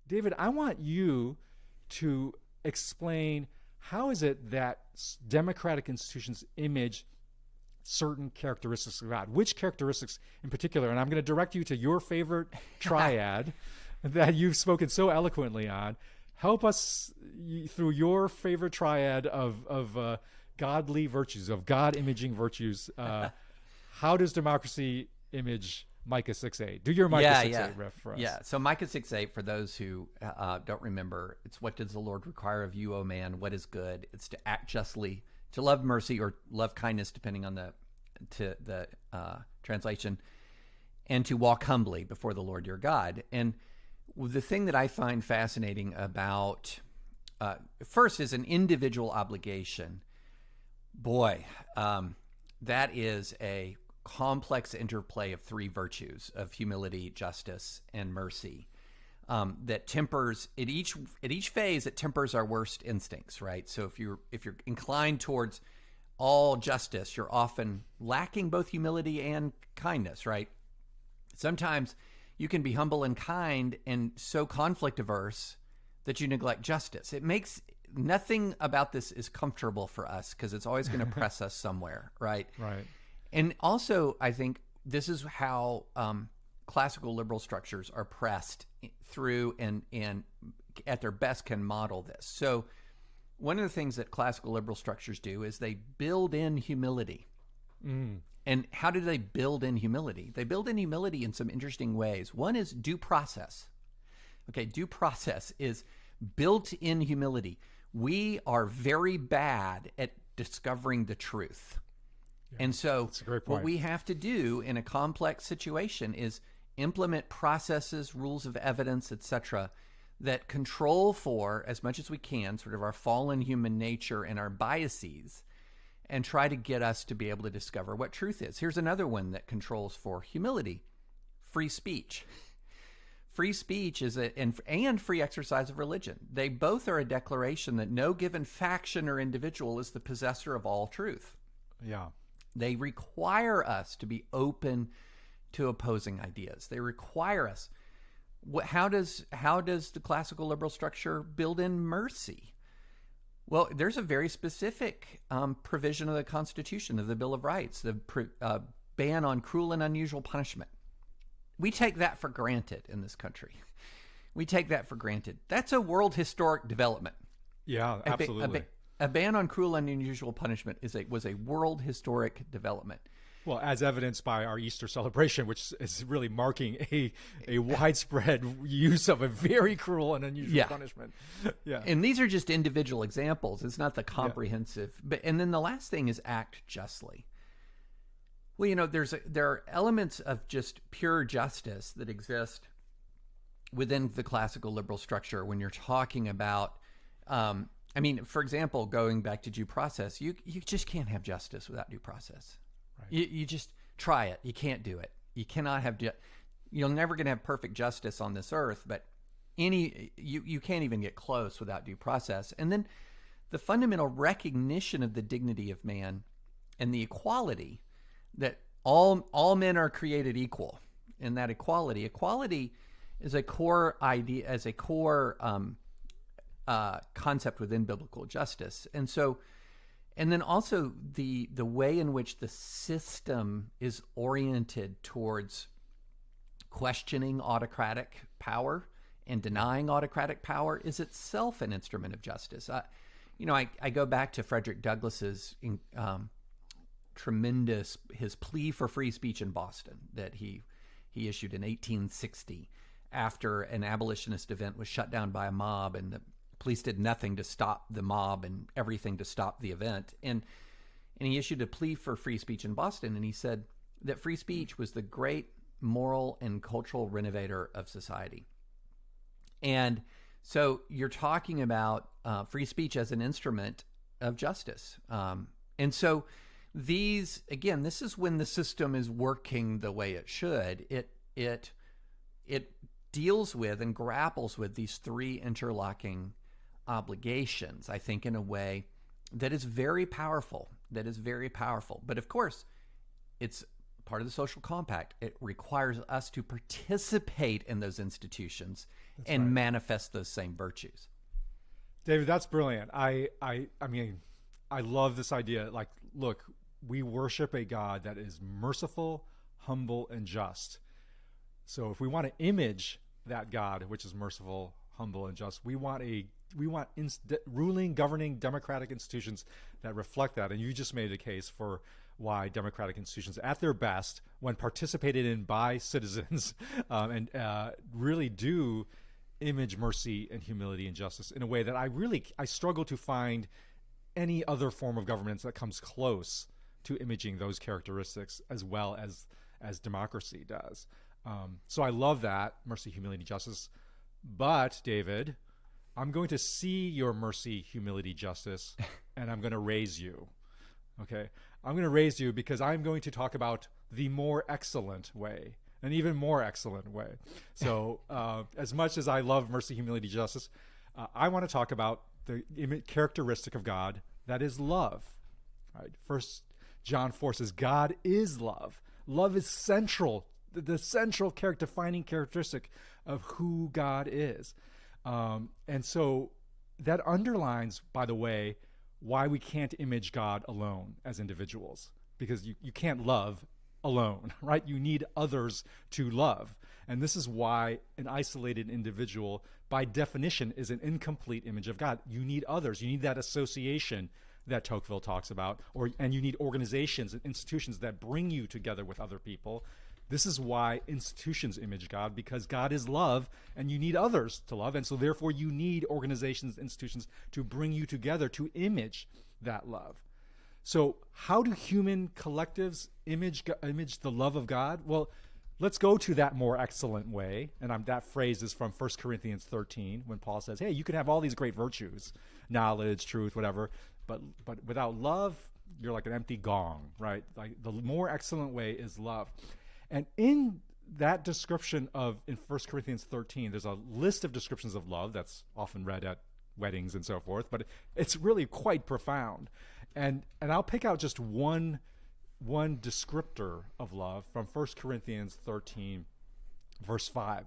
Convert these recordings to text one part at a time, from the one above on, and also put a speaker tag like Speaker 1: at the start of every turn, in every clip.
Speaker 1: David, I want you to explain how is it that democratic institutions image certain characteristics of God? Which characteristics in particular? And I'm going to direct you to your favorite triad that you've spoken so eloquently on. Help us through your favorite triad of godly virtues, of God imaging virtues. How does democracy image Micah 6:8? Do your Micah 6:8 riff for us.
Speaker 2: Yeah, so Micah 6:8, for those who don't remember, it's what does the Lord require of you, O man? What is good? It's to act justly, to love mercy or love kindness, depending on the translation, and to walk humbly before the Lord your God. And the thing that I find fascinating about, first, is an individual obligation. Boy, that is a complex interplay of three virtues of humility, justice, and mercy that tempers at each phase. It tempers our worst instincts, right? So if you're inclined towards all justice, you're often lacking both humility and kindness, right? Sometimes you can be humble and kind and so conflict averse that you neglect justice. It makes nothing about this is comfortable for us because it's always going to press us somewhere, right?
Speaker 1: Right.
Speaker 2: And also, I think this is how classical liberal structures are pressed through and at their best can model this. So one of the things that classical liberal structures do is they build in humility. And how do they build in humility? They build in humility in some interesting ways. One is due process. Okay, due process is built in humility. We are very bad at discovering the truth. And so what we have to do in a complex situation is implement processes, rules of evidence, etc., that control for, as much as we can, sort of our fallen human nature and our biases, and try to get us to be able to discover what truth is. Here's another one that controls for humility: free speech. Free speech is and free exercise of religion. They both are a declaration that no given faction or individual is the possessor of all truth.
Speaker 1: Yeah.
Speaker 2: They require us to be open to opposing ideas. They require us. How does the classical liberal structure build in mercy? Well, there's a very specific provision of the Constitution, of the Bill of Rights, the ban on cruel and unusual punishment. We take that for granted in this country. We take that for granted. That's a world historic development.
Speaker 1: Yeah, absolutely.
Speaker 2: A ban on cruel and unusual punishment was a world historic development.
Speaker 1: Well, as evidenced by our Easter celebration, which is really marking a widespread use of a very cruel and unusual punishment. Yeah.
Speaker 2: And these are just individual examples. It's not the comprehensive. And then the last thing is act justly. Well, there are elements of just pure justice that exist within the classical liberal structure when you're talking about for example, going back to due process, you just can't have justice without due process. Right. You just try it. You can't do it. You cannot have you're never going to have perfect justice on this earth, but you can't even get close without due process. And then the fundamental recognition of the dignity of man and the equality that all men are created equal, and that equality is a core idea, as a core concept within biblical justice. And then also the way in which the system is oriented towards questioning autocratic power and denying autocratic power is itself an instrument of justice. I go back to Frederick Douglass's his plea for free speech in Boston that he issued in 1860 after an abolitionist event was shut down by a mob, and the police did nothing to stop the mob and everything to stop the event. And he issued a plea for free speech in Boston, and he said that free speech was the great moral and cultural renovator of society. And so you're talking about free speech as an instrument of justice. And so this is when the system is working the way it should. It deals with and grapples with these three interlocking obligations, I think, in a way that is very powerful. But of course, it's part of the social compact. It requires us to participate in those institutions and manifest those same virtues.
Speaker 1: David, that's brilliant. I mean, I love this idea. Like, look, we worship a God that is merciful, humble, and just. So if we want to image that God, which is merciful, humble, and just, we want ruling, governing, democratic institutions that reflect that. And you just made a case for why democratic institutions, at their best, when participated in by citizens, really do image mercy and humility and justice in a way that I struggle to find any other form of governance that comes close to imaging those characteristics as well as democracy does. So I love that, mercy, humility, justice. But, David, I'm going to see your mercy, humility, justice, and I'm going to raise you. Okay? I'm going to raise you because I'm going to talk about the more excellent way, an even more excellent way. So as much as I love mercy, humility, justice, I want to talk about the characteristic of God that is love. Right? First John 4 says, God is love. Love is central, the central defining characteristic of who God is. And so that underlines, by the way, why we can't image God alone as individuals, because you can't love alone, right? You need others to love. And this is why an isolated individual, by definition, is an incomplete image of God. You need others. You need that association that Tocqueville talks about, and you need organizations and institutions that bring you together with other people. This is why institutions image God, because God is love, and you need others to love. And so therefore you need organizations, institutions to bring you together to image that love. So how do human collectives image the love of God? Well, let's go to that more excellent way. And that phrase is from 1 Corinthians 13, when Paul says, hey, you can have all these great virtues, knowledge, truth, whatever, but without love, you're like an empty gong, right? Like the more excellent way is love. And in that description in 1 Corinthians 13, there's a list of descriptions of love that's often read at weddings and so forth, but it's really quite profound. And I'll pick out just one descriptor of love from 1 Corinthians 13, verse 5.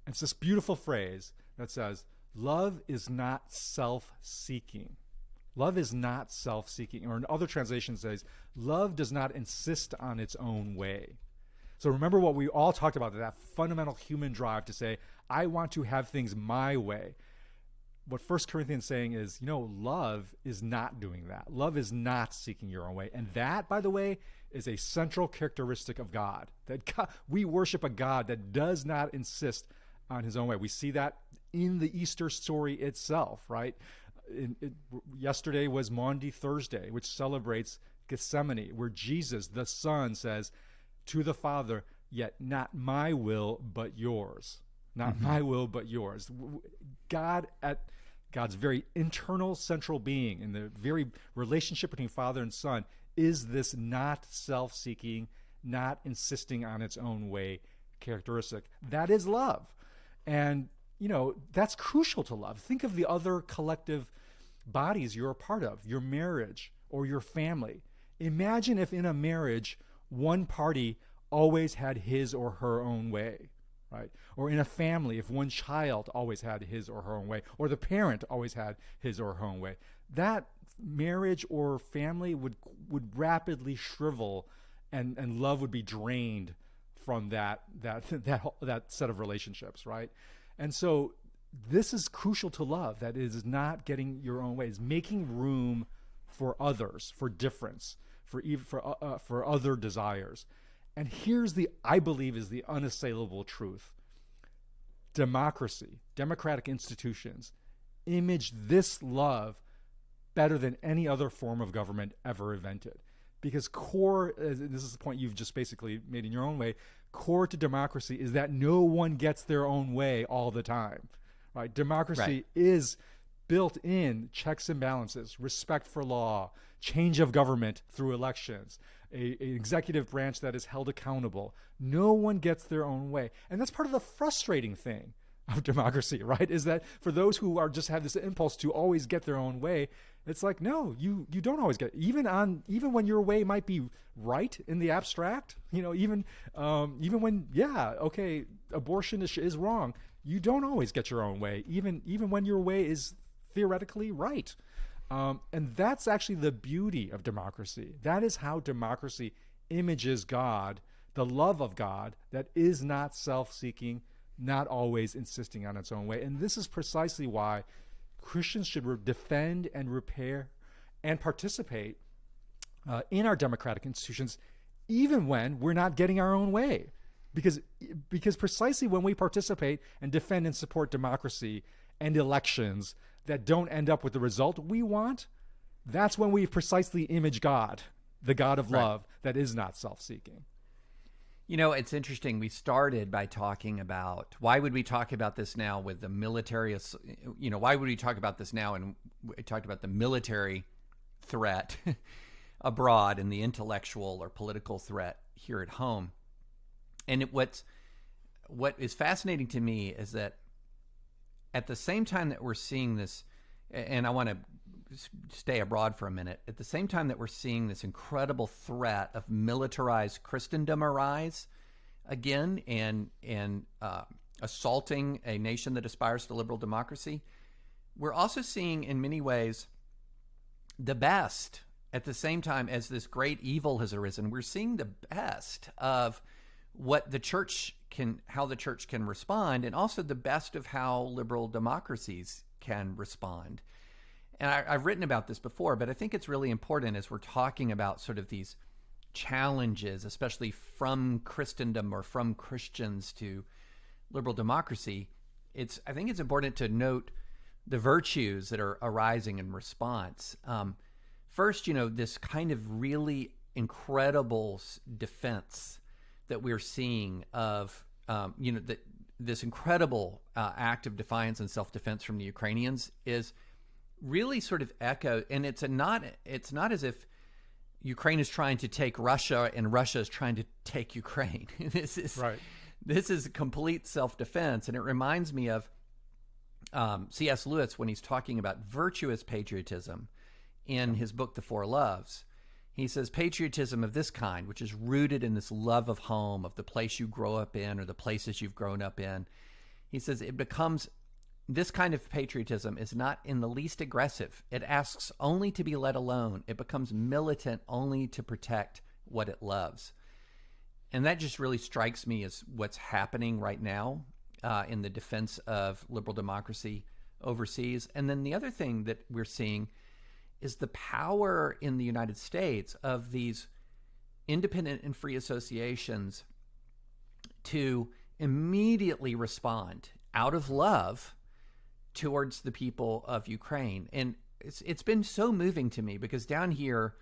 Speaker 1: And it's this beautiful phrase that says, love is not self-seeking. Love is not self-seeking. Or in other translations says, love does not insist on its own way. So remember what we all talked about, that fundamental human drive to say, I want to have things my way. What 1 Corinthians is saying is, love is not doing that. Love is not seeking your own way. And that, by the way, is a central characteristic of God. That we worship a God that does not insist on his own way. We see that in the Easter story itself, right? Yesterday was Maundy Thursday, which celebrates Gethsemane, where Jesus, the Son, says to the Father, yet not my will, but yours. Not my will, but yours. God's very internal central being, in the very relationship between Father and Son, is this not self-seeking, not insisting on its own way characteristic. That is love. And, that's crucial to love. Think of the other collective bodies you're a part of, your marriage or your family. Imagine if in a marriage, one party always had his or her own way, right? Or in a family, if one child always had his or her own way, or the parent always had his or her own way, that marriage or family would rapidly shrivel, and love would be drained from that set of relationships, right? And so this is crucial to love, that is not getting your own way, is making room for others, for difference, for other desires. And here's I believe is the unassailable truth. Democracy, democratic institutions, image this love better than any other form of government ever invented. Because this is the point you've just basically made in your own way, core to democracy is that no one gets their own way all the time. Right? Democracy is built in checks and balances, respect for law, change of government through elections, an executive branch that is held accountable. No one gets their own way. And that's part of the frustrating thing of democracy, right? Is that for those who are just have this impulse to always get their own way, it's like, no, you don't always get, even when your way might be right in the abstract, even when, yeah, okay, abortion is wrong, you don't always get your own way, even when your way is theoretically right. And that's actually the beauty of democracy. That is how democracy images God, the love of God that is not self-seeking, not always insisting on its own way. And this is precisely why Christians should defend and repair and participate in our democratic institutions, even when we're not getting our own way. Because precisely when we participate and defend and support democracy and elections that don't end up with the result we want, that's when we precisely image God, the God of love that is not self-seeking.
Speaker 2: It's interesting. We started by talking about why would we talk about this now with the military, why would we talk about this now? And we talked about the military threat abroad and the intellectual or political threat here at home. And what is fascinating to me is that at the same time that we're seeing this, and I want to stay abroad for a minute, at the same time that we're seeing this incredible threat of militarized Christendom arise again and assaulting a nation that aspires to liberal democracy, we're also seeing in many ways the best. At the same time as this great evil has arisen, we're seeing the best of what the church how the church can respond, and also the best of how liberal democracies can respond. And I've written about this before, but I think it's really important as we're talking about sort of these challenges, especially from Christendom or from Christians to liberal democracy. I think it's important to note the virtues that are arising in response. First, this kind of really incredible defense that we're seeing of, this incredible act of defiance and self-defense from the Ukrainians is really sort of echo, and it's not as if Ukraine is trying to take Russia and Russia is trying to take Ukraine. This is a complete self-defense, and it reminds me of C.S. Lewis when he's talking about virtuous patriotism in his book The Four Loves. He says patriotism of this kind, which is rooted in this love of home, of the place you grow up in or the places you've grown up in, he says this kind of patriotism is not in the least aggressive. It asks only to be let alone. It becomes militant only to protect what it loves. And that just really strikes me as what's happening right now in the defense of liberal democracy overseas. And then the other thing that we're seeing is the power in the United States of these independent and free associations to immediately respond out of love towards the people of Ukraine. And it's been so moving to me because down here,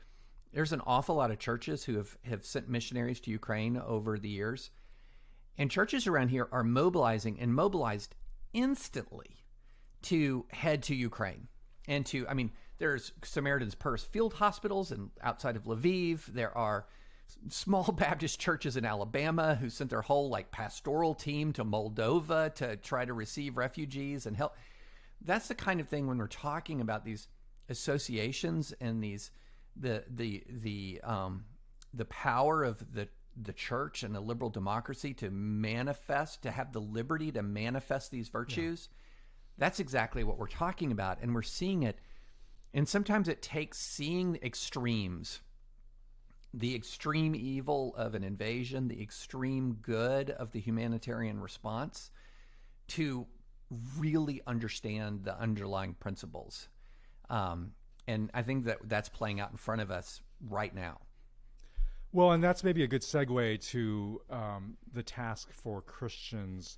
Speaker 2: there's an awful lot of churches who have sent missionaries to Ukraine over the years. And churches around here are mobilizing and mobilized instantly to head to Ukraine. And there's Samaritan's Purse field hospitals and outside of Lviv. There are small Baptist churches in Alabama who sent their whole pastoral team to Moldova to try to receive refugees and help. That's the kind of thing when we're talking about these associations and the power of the church and a liberal democracy to have the liberty to manifest these virtues. Yeah. That's exactly what we're talking about, and we're seeing it. And sometimes it takes seeing extremes, the extreme evil of an invasion, the extreme good of the humanitarian response, to really understand the underlying principles. And I think that's playing out in front of us right now.
Speaker 1: Well, and that's maybe a good segue to the task for Christians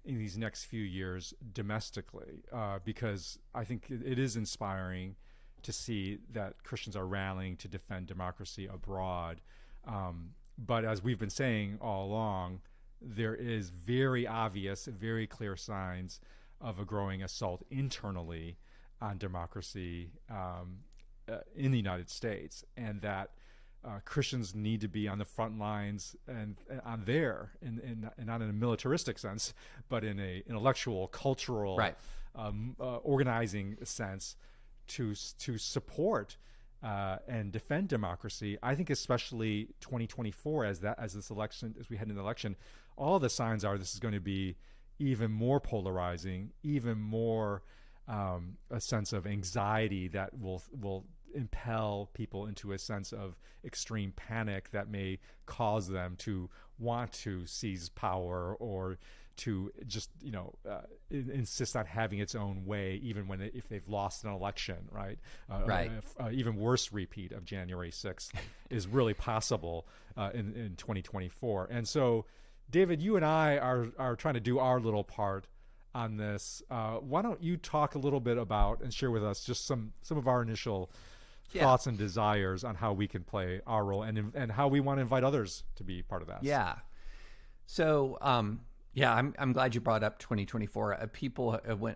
Speaker 1: in these next few years domestically, because I think it is inspiring to see that Christians are rallying to defend democracy abroad. But as we've been saying all along, there is very obvious, very clear signs of a growing assault internally on democracy in the United States, and that Christians need to be on the front lines and on there, and not in a militaristic sense, but in a intellectual, cultural,
Speaker 2: Right.
Speaker 1: Organizing sense to support and defend democracy. I think especially 2024, as we head into the election, all the signs are this is going to be even more polarizing, even more a sense of anxiety that will impel people into a sense of extreme panic that may cause them to want to seize power or to just insist on having its own way, even if they've lost an election, right?
Speaker 2: Right.
Speaker 1: Even worse repeat of January 6th is really possible in 2024. And so, David, you and I are trying to do our little part on this. Why don't you talk a little bit about and share with us just some of our initial thoughts and desires on how we can play our role and how we want to invite others to be part of that.
Speaker 2: Yeah. So, I'm glad you brought up 2024.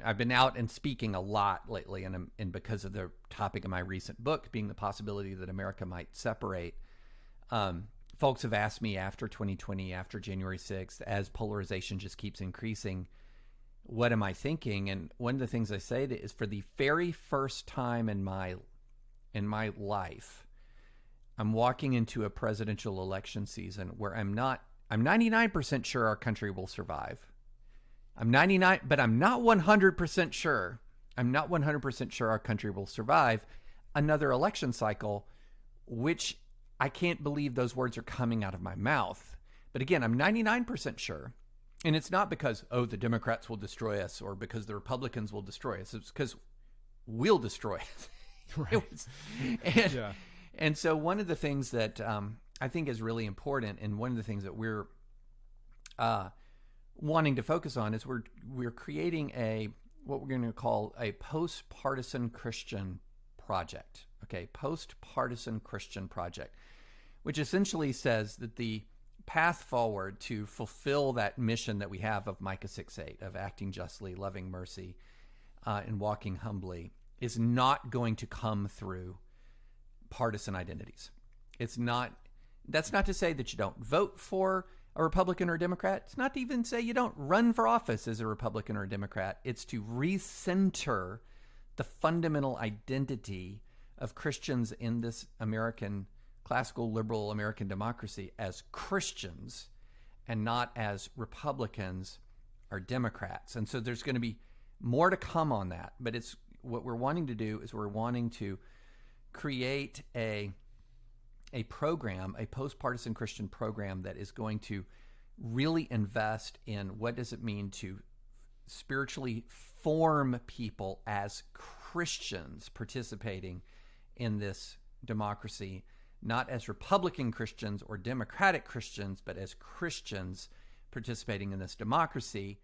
Speaker 2: I've been out and speaking a lot lately, and because of the topic of my recent book being the possibility that America might separate, folks have asked me after 2020, after January 6th, as polarization just keeps increasing, what am I thinking? And one of the things I say is, for the very first time in my life, I'm walking into a presidential election season where I'm 99% sure our country will survive. But I'm not 100% sure. I'm not 100% sure our country will survive another election cycle, which I can't believe those words are coming out of my mouth. But again, I'm 99% sure. And it's not because, the Democrats will destroy us or because the Republicans will destroy us. It's because we'll destroy us.
Speaker 1: Right.
Speaker 2: And so one of the things that I think is really important, and one of the things that we're wanting to focus on, is we're creating what we're going to call a post-partisan Christian project. Okay, post-partisan Christian project, which essentially says that the path forward to fulfill that mission that we have of Micah 6:8, of acting justly, loving mercy, and walking humbly, is not going to come through partisan identities. That's not to say that you don't vote for a Republican or a Democrat. It's not to even say you don't run for office as a Republican or a Democrat. It's to recenter the fundamental identity of Christians in this classical liberal American democracy as Christians, and not as Republicans or Democrats. And so there's going to be more to come on that. But what we're wanting to do is we're wanting to create a program, a post-partisan Christian program, that is going to really invest in what does it mean to spiritually form people as Christians participating in this democracy, not as Republican Christians or Democratic Christians, but as Christians participating in this democracy.